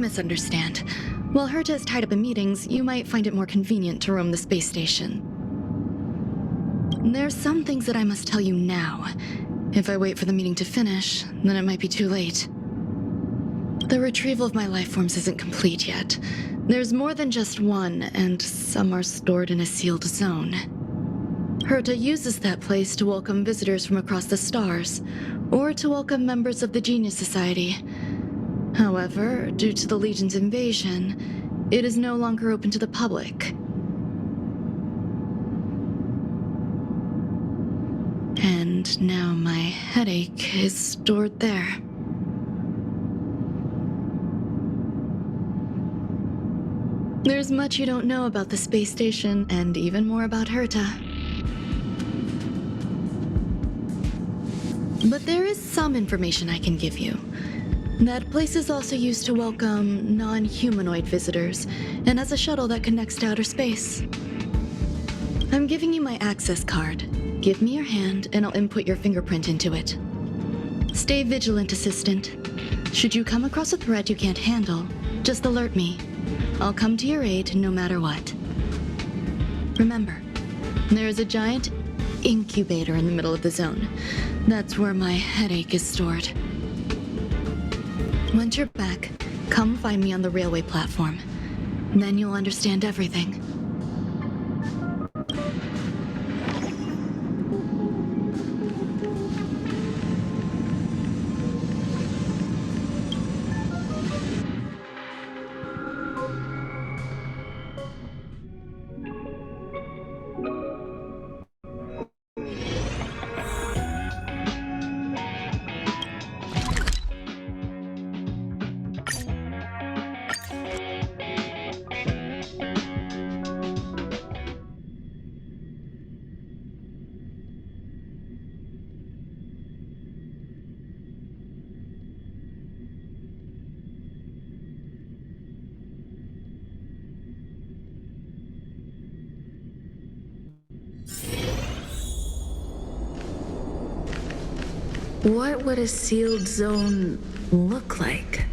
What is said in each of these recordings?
misunderstand. While Herta is tied up in meetings, you might find it more convenient to roam the space station. There's some things that I must tell you now. If I wait for the meeting to finish, then it might be too late. The retrieval of my life forms isn't complete yet. There's more than just one, and some are stored in a sealed zone. Herta uses that place to welcome visitors from across the stars, or to welcome members of the Genius Society. However, due to the Legion's invasion, it is no longer open to the public. And now my headache is stored there. There's much you don't know about the space station, and even more about Herta. But there is some information I can give you. That place is also used to welcome non-humanoid visitors, and has a shuttle that connects to outer space. I'm giving you my access card. Give me your hand, and I'll input your fingerprint into it. Stay vigilant, Assistant. Should you come across a threat you can't handle, just alert me. I'll come to your aid no matter what. Remember, there is a giant incubator in the middle of the zone. That's where my headache is stored. Once you're back, come find me on the railway platform. Then you'll understand everything. What would a sealed zone look like?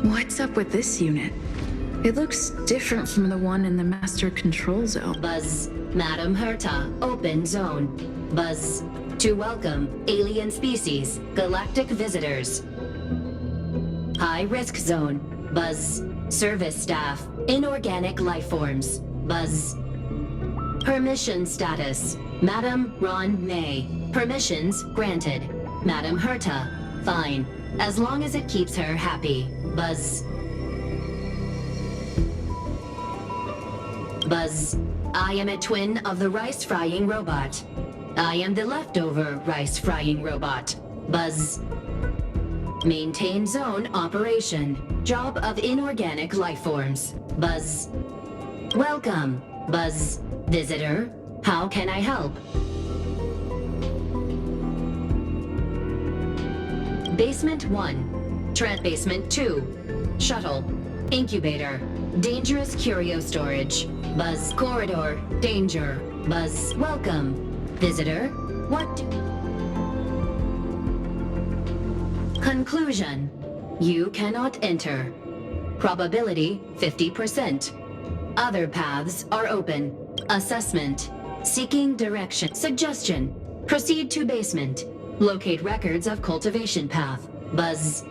What's up with this unit? It looks different from the one in the master control zone. Buzz, Madam Herta, open zone. Buzz, to welcome alien species, galactic visitors. High risk zone. Buzz, service staff, inorganic life forms. Buzz. Permission status. Madam Ron May. Permissions granted. Madam Herta, fine. As long as it keeps her happy. Buzz. Buzz, I am a twin of the rice-frying robot. I am the leftover rice-frying robot. Buzz. Maintain zone operation. Job of inorganic lifeforms. Buzz. Welcome, Buzz. Visitor, how can I help? Basement 1. Basement 2. Shuttle. Incubator. Dangerous curio storage. Buzz. Corridor. Danger. Buzz. Welcome. Visitor. What? Conclusion. You cannot enter. Probability 50%. Other paths are open. Assessment. Seeking direction. Suggestion. Proceed to basement. Locate records of cultivation path. Buzz.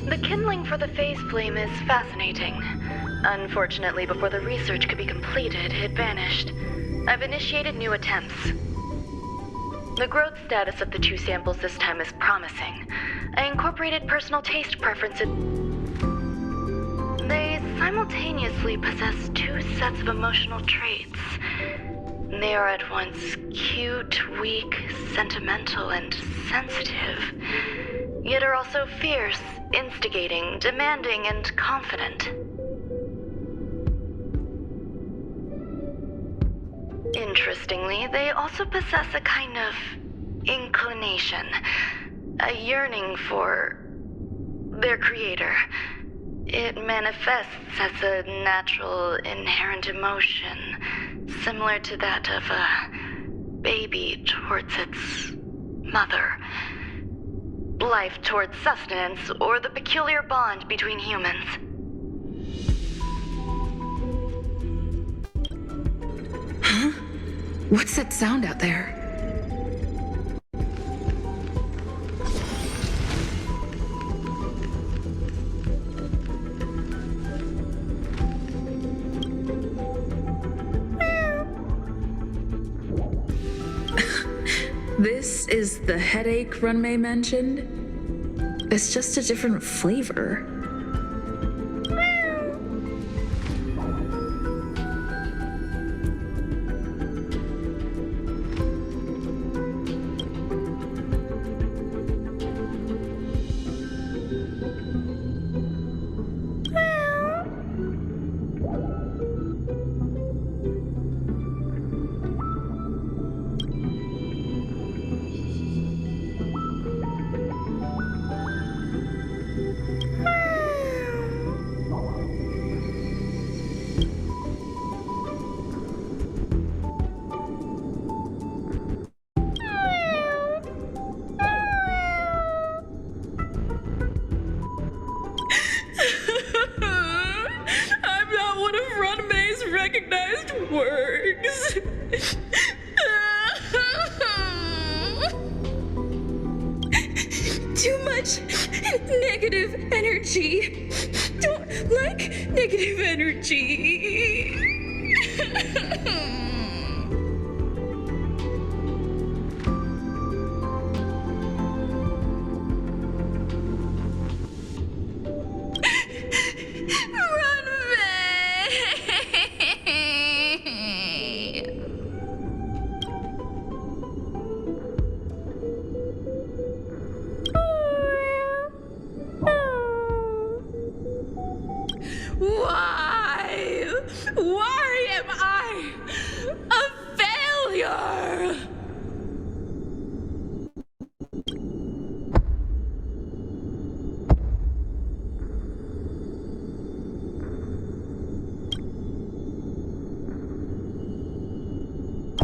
The kindling for the phase flame is fascinating. Unfortunately, before the research could be completed, it vanished. I've initiated new attempts. The growth status of the 2 samples this time is promising. I incorporated personal taste preferences. They simultaneously possess 2 sets of emotional traits. They are at once cute, weak, sentimental, and sensitive, yet are also fierce, instigating, demanding, and confident. Interestingly, they also possess a kind of inclination, a yearning for their creator. It manifests as a natural, inherent emotion, similar to that of a baby towards its mother. Life towards sustenance, or the peculiar bond between humans. Huh? What's that sound out there? This is the headache Runmei mentioned. It's just a different flavor. Recognized words. Too much negative energy. Don't like negative energy.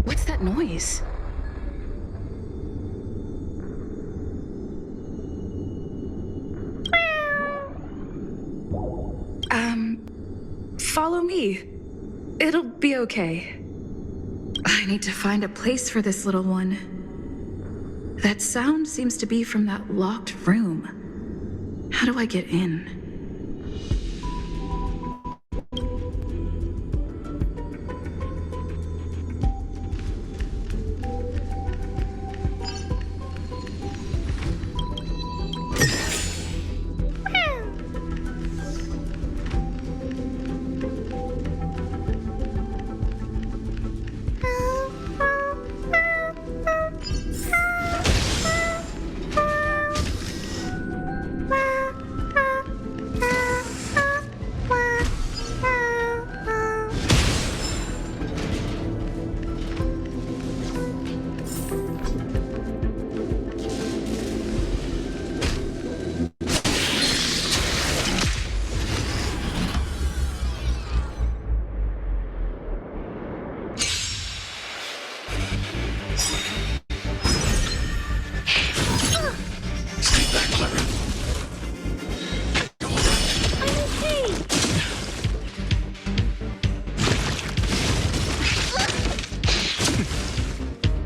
What's that noise? Follow me. It'll be okay. I need to find a place for this little one. That sound seems to be from that locked room. How do I get in?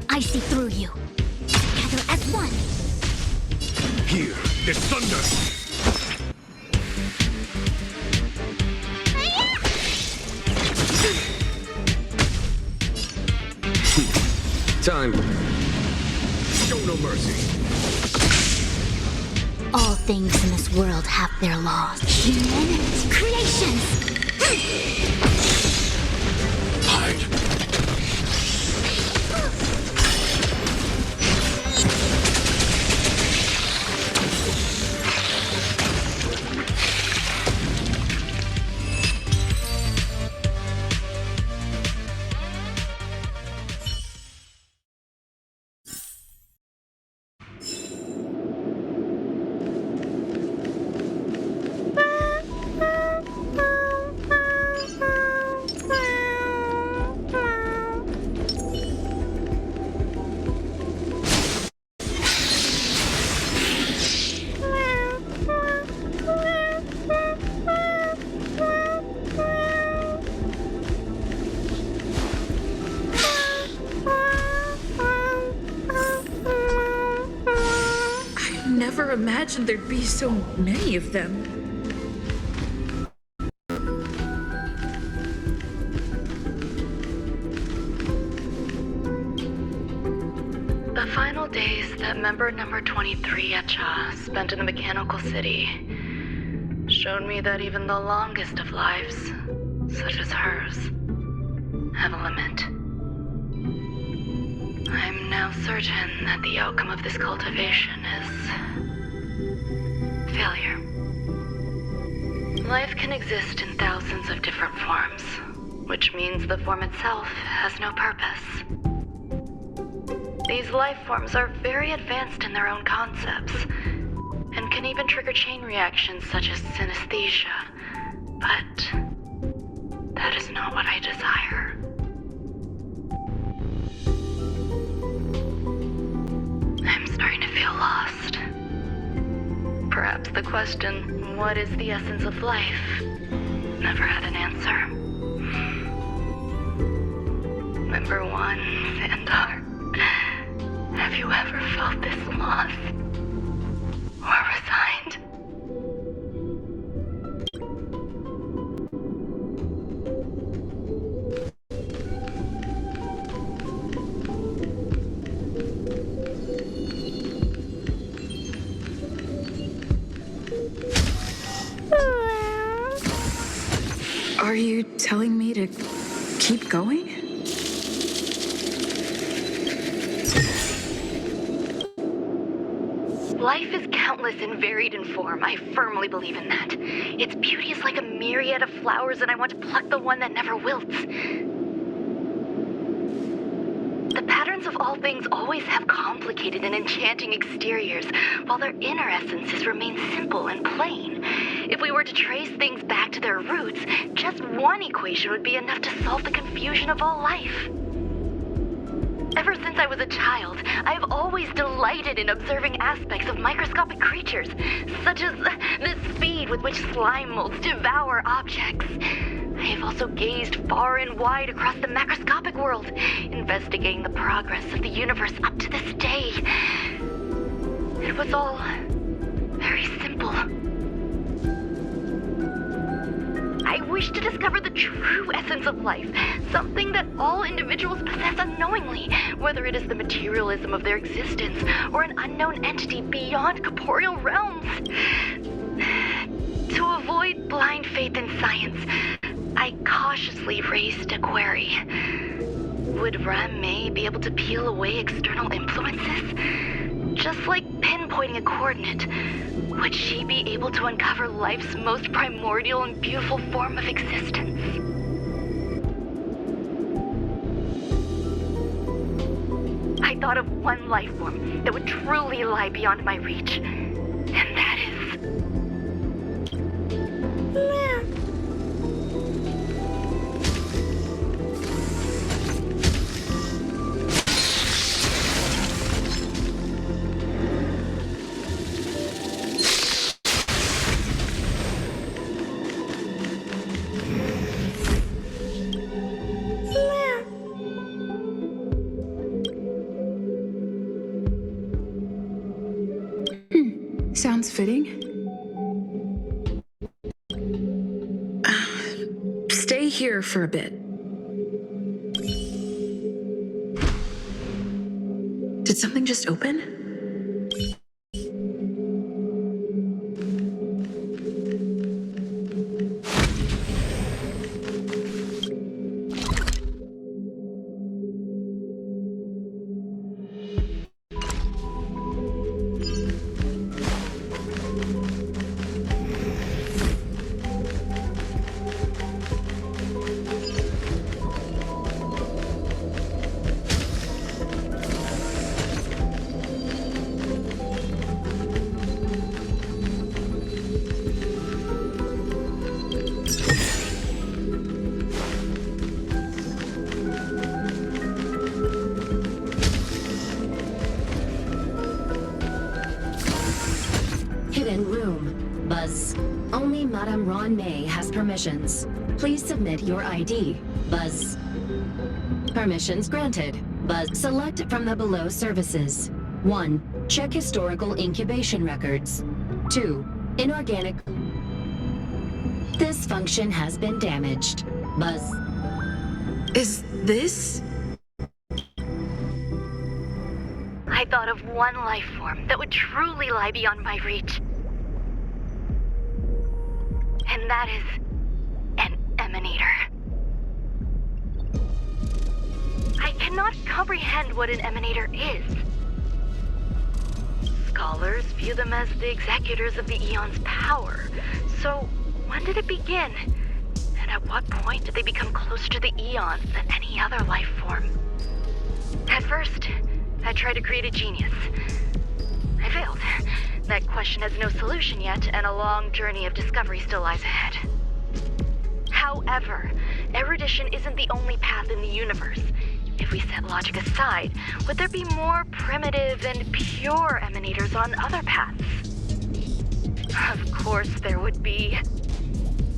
I see through you. Gather as one. Here, there's thunder! Time. Show no mercy. All things in this world have their laws. Human creations. Hide. Never imagined there'd be so many of them. The final days that member number 23 Etcha spent in the mechanical city showed me that even the longest of lives, such as hers, have a limit. I'm now certain that the outcome of this cultivation is failure. Life can exist in thousands of different forms, which means the form itself has no purpose. These life forms are very advanced in their own concepts, and can even trigger chain reactions such as synesthesia, but that is not what I desire. I'm starting to feel lost. Perhaps the question, what is the essence of life, never had an answer. Number one, Sandar. Have you ever felt this lost or resigned? Are you telling me to keep going? Life is countless and varied in form. I firmly believe in that. Its beauty is like a myriad of flowers, and I want to pluck the one that never wilts. The patterns of all things always have complicated and enchanting exteriors, while their inner essences remain simple and plain. If we were to trace things back to their roots, just one equation would be enough to solve the confusion of all life. Ever since I was a child, I have always delighted in observing aspects of microscopic creatures, such as the speed with which slime molds devour objects. I have also gazed far and wide across the macroscopic world, investigating the progress of the universe up to this day. It was all very simple. I wish to discover the true essence of life, something that all individuals possess unknowingly, whether it is the materialism of their existence or an unknown entity beyond corporeal realms. To avoid blind faith in science, I cautiously raised a query. Would Ram-May be able to peel away external influences? Just like pinpointing a coordinate, would she be able to uncover life's most primordial and beautiful form of existence? I thought of one life form that would truly lie beyond my reach, and that is... Sounds fitting. Stay here for a bit. Did something just open? Hidden room. Buzz. Only Madame Ron-May has permissions. Please submit your ID. Buzz. Permissions granted. Buzz. Select from the below services. 1. Check historical incubation records. 2. Inorganic. This function has been damaged. Buzz. Is this? I thought of one life form that would truly lie beyond my reach. And that is an emanator. I cannot comprehend what an emanator is. Scholars view them as the executors of the Eon's power. So, when did it begin? And at what point did they become closer to the Eons than any other life form? At first, I tried to create a genius. I failed. That question has no solution yet, and a long journey of discovery still lies ahead. However, erudition isn't the only path in the universe. If we set logic aside, would there be more primitive and pure emanators on other paths? Of course there would be.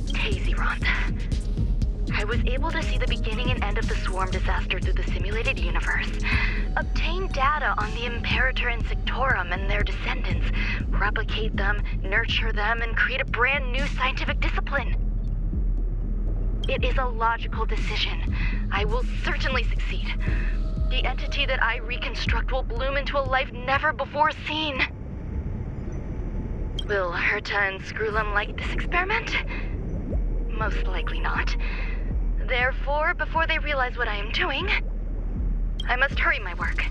Tazeront. I was able to see the beginning and end of the swarm disaster through the simulated universe, obtain data on the Imperator and Sectorum and their descendants, replicate them, nurture them, and create a brand new scientific discipline. It is a logical decision. I will certainly succeed. The entity that I reconstruct will bloom into a life never before seen. Will Herta and Screwlum like this experiment? Most likely not. Therefore, before they realize what I am doing, I must hurry my work,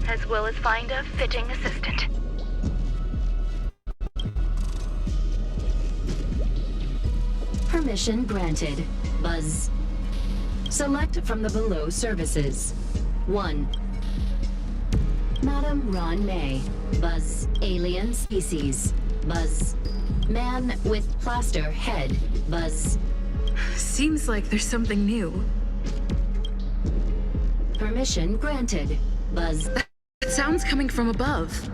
as well as find a fitting assistant. Permission granted. Buzz. Select from the below services. 1. Madame Ron-May. Buzz. Alien species. Buzz. Man with plaster head. Buzz. Seems like there's something new. Permission granted. Buzz. It sounds coming from above.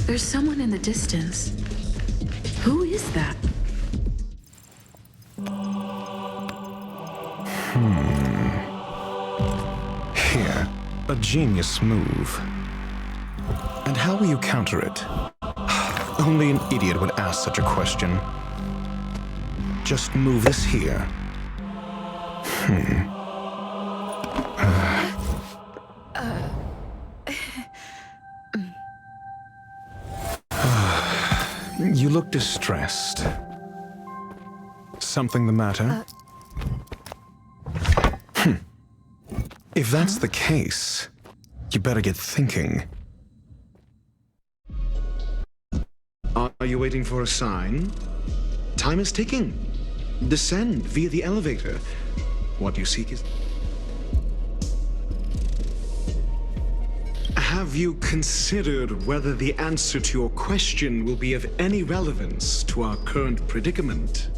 There's someone in the distance. Who is that? Here, a genius move. And how will you counter it? Only an idiot would ask such a question. Just move this here. You look distressed. Something the matter? If that's the case, you better get thinking. Are you waiting for a sign? Time is ticking. Descend via the elevator. What you seek is... Have you considered whether the answer to your question will be of any relevance to our current predicament?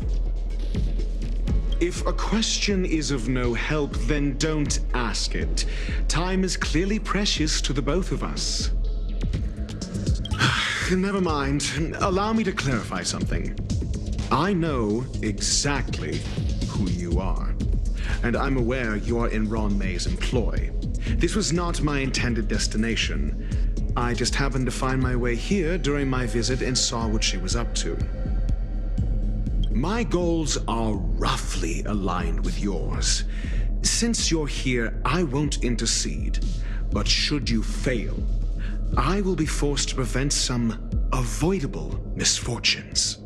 If a question is of no help, then don't ask it. Time is clearly precious to the both of us. Never mind. Allow me to clarify something. I know exactly who you are, and I'm aware you are in Ron May's employ. This was not my intended destination. I just happened to find my way here during my visit and saw what she was up to. My goals are roughly aligned with yours. Since you're here, I won't intercede. But should you fail, I will be forced to prevent some avoidable misfortunes.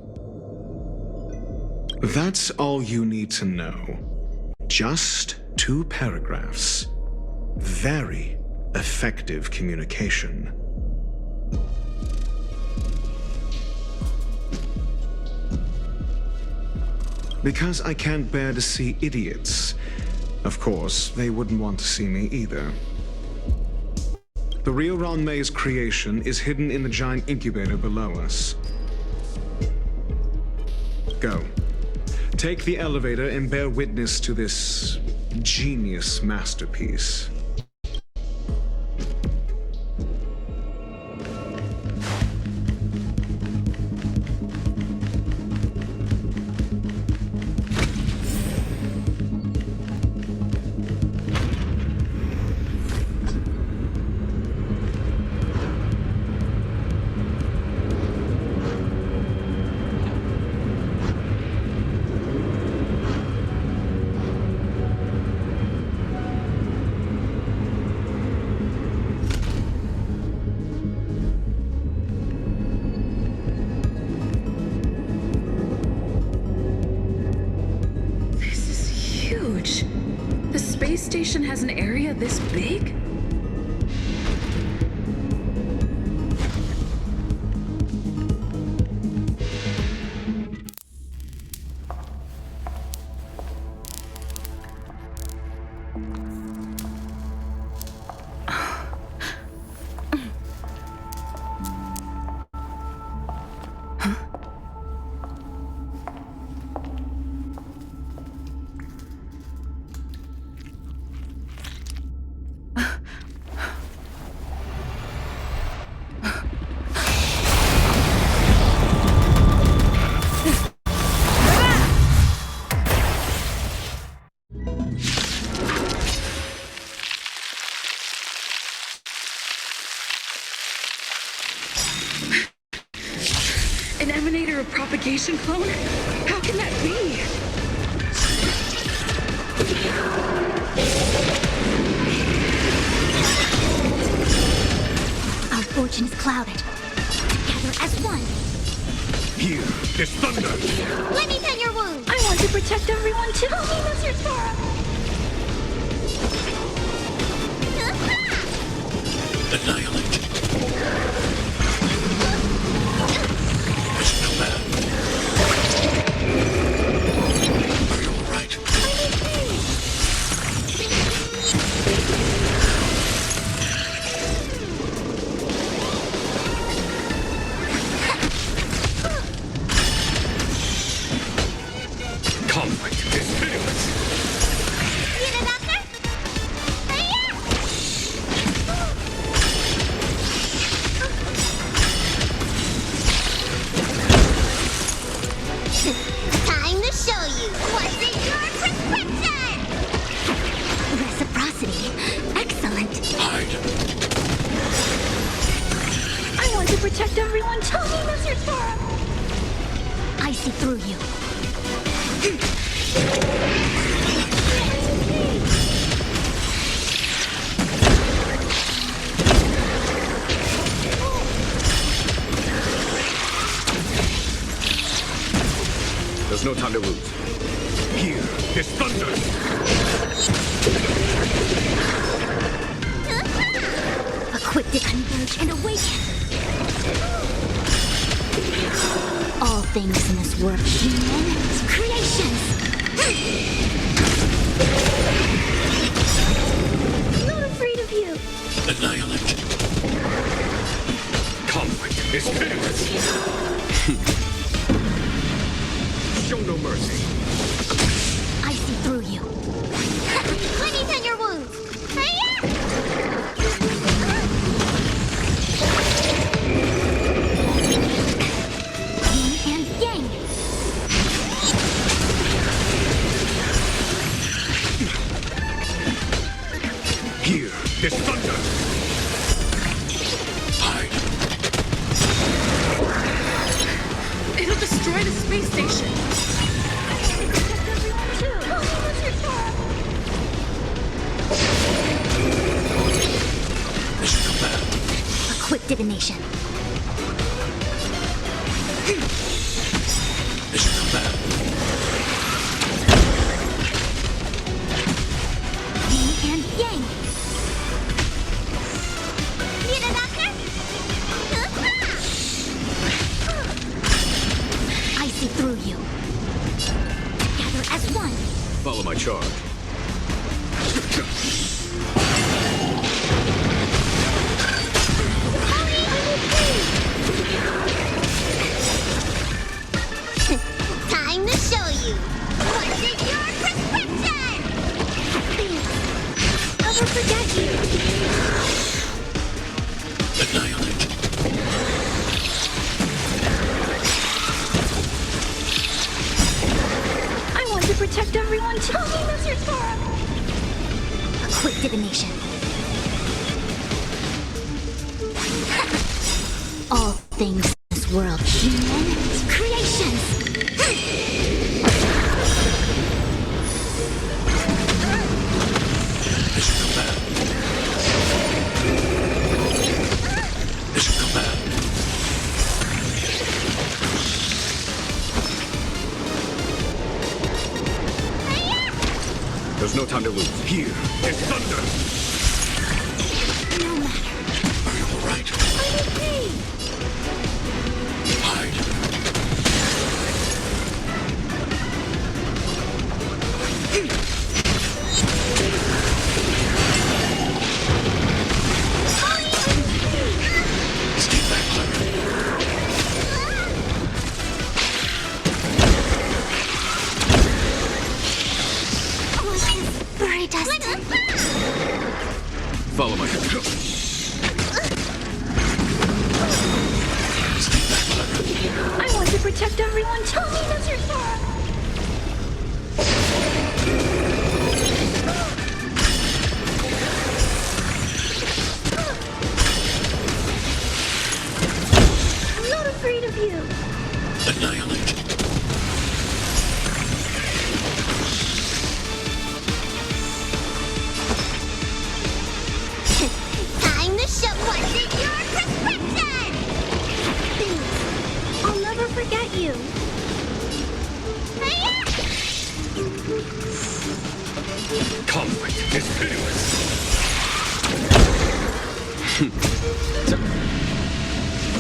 That's all you need to know. Just 2 paragraphs. Very effective communication. Because I can't bear to see idiots. Of course, they wouldn't want to see me either. The real Ron May's creation is hidden in the giant incubator below us. Go. Take the elevator and bear witness to this genius masterpiece. Space station has an area this big? simulation clone? How can that be? Our fortune is clouded. Together as one. Here, this thunder! Let me tend your wound. I want to protect everyone too. Tell me, Mr. Sora. Annihilate. Mission command. Are you alright? Conflict is pitiless. Need a doctor? Hiya! Time to show you. Was it your prescription? Reciprocity. Excellent. Hide. I want to protect everyone too. Tell me, Mr. Sora. I see through you. There's no time to lose. Here, this thunder! Equipped to converge and awaken. All things in this world, human creations. I'm not afraid of you. Annihilate. Conflict is pitiless. Show no mercy. I see through you. Let me tend your wounds. Yin and yang. Here, this thunder! Hide. It'll destroy the space station. Mission command. Quick divination. Mission command. Yin and yang. Need a doctor? I see through you. Together as one. Follow my charge. Time to show you. Was it your prescription? I will forget you. Annihilate. I want to protect everyone too. Tell me, Mr. Sora. Quick divination. All things in this world, human creations. Mission command. Mission command. There's no time to lose. Here, it's thunder! No matter. Are you alright? I'm okay. Hide. Stay back, Clara. Very dusty. Follow my control. Stay back, Clara. I want to protect everyone too. Tell me, Mr. Sora. I'm not afraid of you. Annihilate. conflict is pitiless.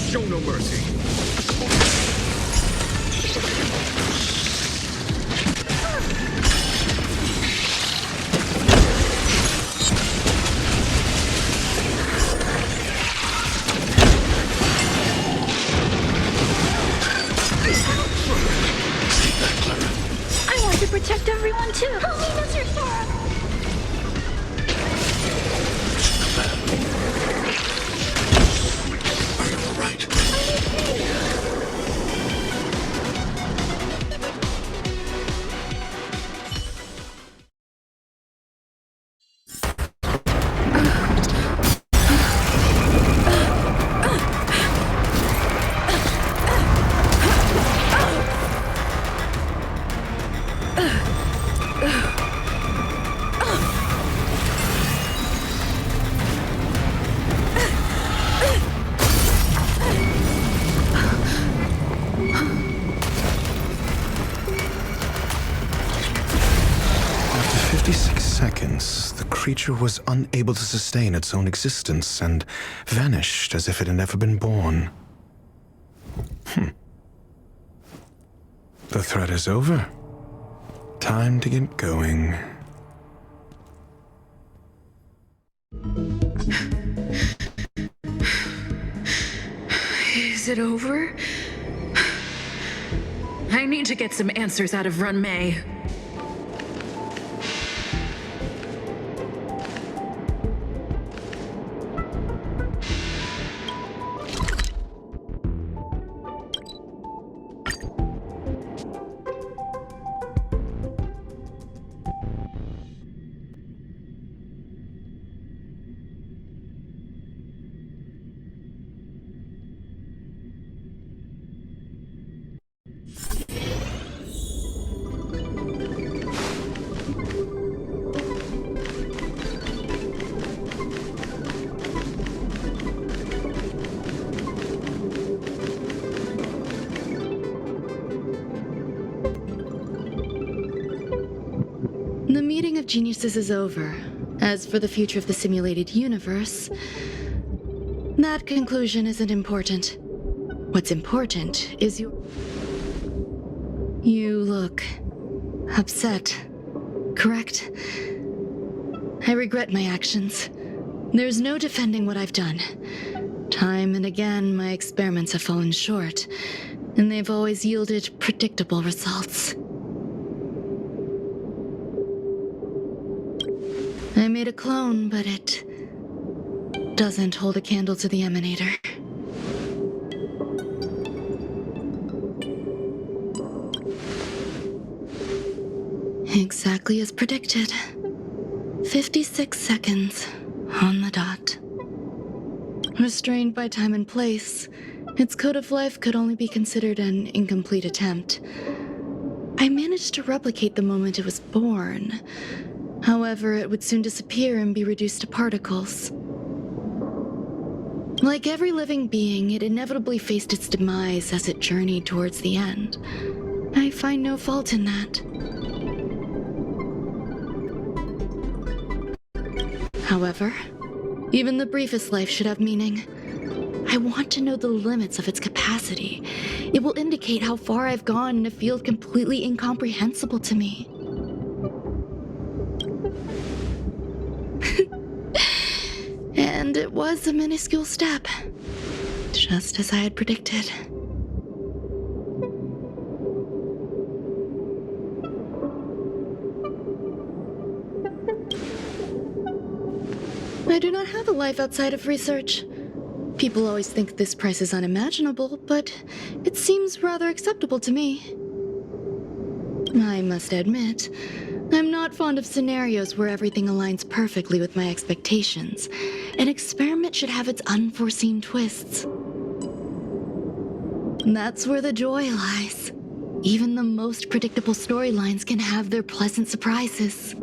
Show no mercy. I want to protect everyone too. Help me, Mr. Sora! Are you all right? After 56 seconds, the creature was unable to sustain its own existence and vanished as if it had never been born. The threat is over. Time to get going. Is it over? I need to get some answers out of Run May. The meeting of geniuses is over. As for the future of the simulated universe, that conclusion isn't important. What's important is you look upset, correct? I regret my actions. There's no defending what I've done. Time and again, my experiments have fallen short, and they've always yielded predictable results. I made a clone, but it doesn't hold a candle to the emanator. Exactly as predicted. 56 seconds on the dot. Restrained by time and place, its code of life could only be considered an incomplete attempt. I managed to replicate the moment it was born. However, it would soon disappear and be reduced to particles. Like every living being, it inevitably faced its demise as it journeyed towards the end. I find no fault in that. However, even the briefest life should have meaning. I want to know the limits of its capacity. It will indicate how far I've gone in a field completely incomprehensible to me. And it was a minuscule step, just as I had predicted. I do not have a life outside of research. People always think this price is unimaginable, but it seems rather acceptable to me. I must admit, I'm not fond of scenarios where everything aligns perfectly with my expectations. An experiment should have its unforeseen twists. That's where the joy lies. Even the most predictable storylines can have their pleasant surprises.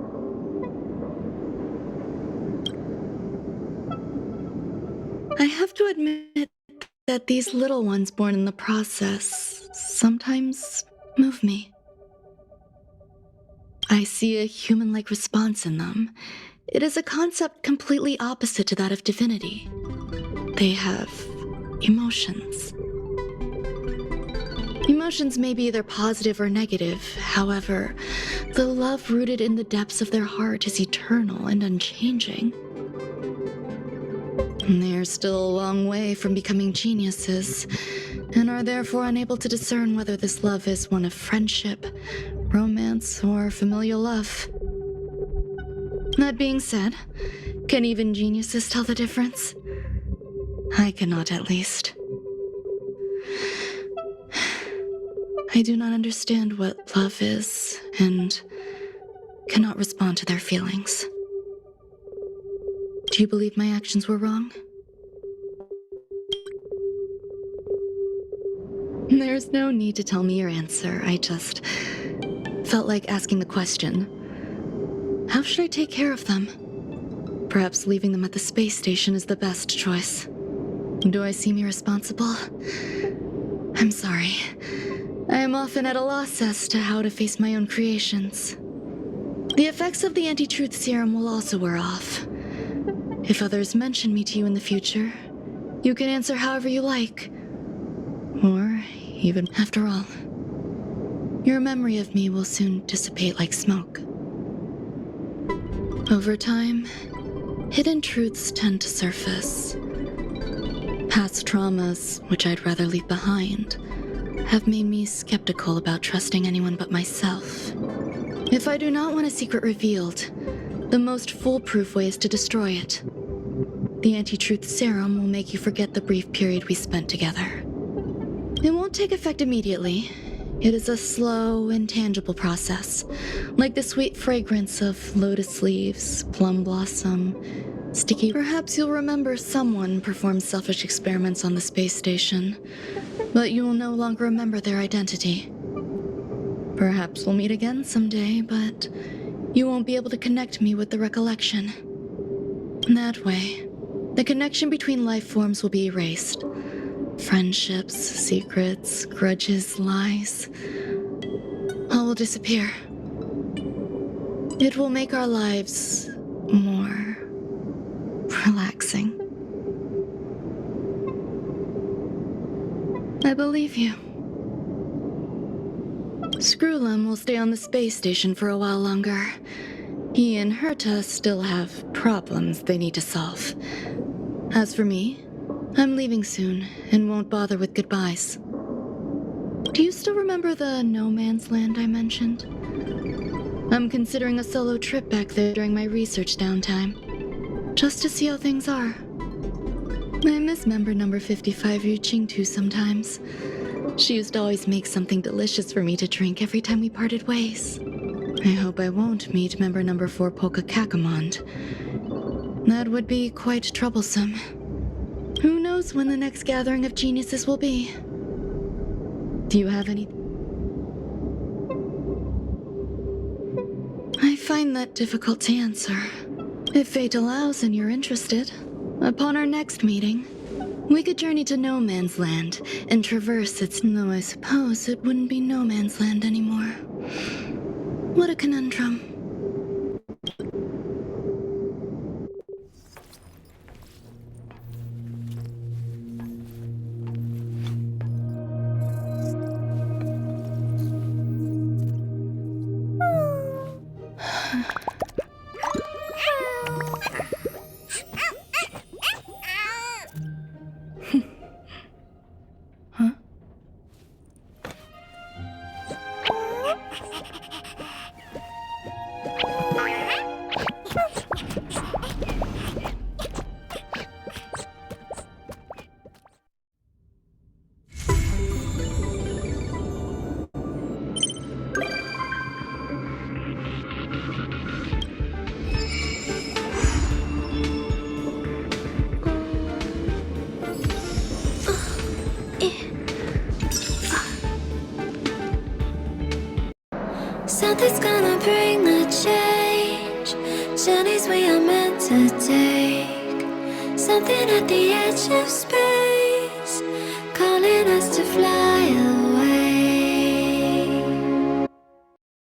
I have to admit that these little ones born in the process sometimes move me. I I see a human-like response in them. It is a concept completely opposite to that of divinity. They have emotions. Emotions may be either positive or negative. However, the love rooted in the depths of their heart is eternal and unchanging. They are still a long way from becoming geniuses, and are therefore unable to discern whether this love is one of friendship, romance, or familial love. That being said, can even geniuses tell the difference? I cannot, at least. I do not understand what love is, and cannot respond to their feelings. Do you believe my actions were wrong? There's no need to tell me your answer. I just felt like asking the question. How should I take care of them? Perhaps leaving them at the space station is the best choice. Do I seem irresponsible? I'm sorry. I am often at a loss as to how to face my own creations. The effects of the anti-truth serum will also wear off. If others mention me to you in the future, you can answer however you like. Or even after all, your memory of me will soon dissipate like smoke. Over time, hidden truths tend to surface. Past traumas, which I'd rather leave behind, have made me skeptical about trusting anyone but myself. If I do not want a secret revealed, the most foolproof way is to destroy it. The anti-truth serum will make you forget the brief period we spent together. It won't take effect immediately. It is a slow, intangible process, like the sweet fragrance of lotus leaves, plum blossom, sticky. Perhaps you'll remember someone performed selfish experiments on the space station, but you will no longer remember their identity. Perhaps we'll meet again someday, but you won't be able to connect me with the recollection. That way, the connection between life forms will be erased. Friendships, secrets, grudges, lies, all will disappear. It will make our lives more relaxing. I believe you. Screwlum will stay on the space station for a while longer. He and Herta still have problems they need to solve. As for me, I'm leaving soon and won't bother with goodbyes. Do you still remember the no man's land I mentioned? I'm considering a solo trip back there during my research downtime, just to see how things are. I miss member number 55 reaching too sometimes. She used to always make something delicious for me to drink every time we parted ways. I hope I won't meet member number 4 Polka Kakamond. That would be quite troublesome. Who knows when the next gathering of geniuses will be? Do you have any? I find that difficult to answer. If fate allows and you're interested, upon our next meeting, we could journey to No Man's Land and traverse its... Though I suppose it wouldn't be No Man's Land anymore. What a conundrum. Something's gonna bring the change. Journeys we are meant to take. Something at the edge of space, calling us to fly.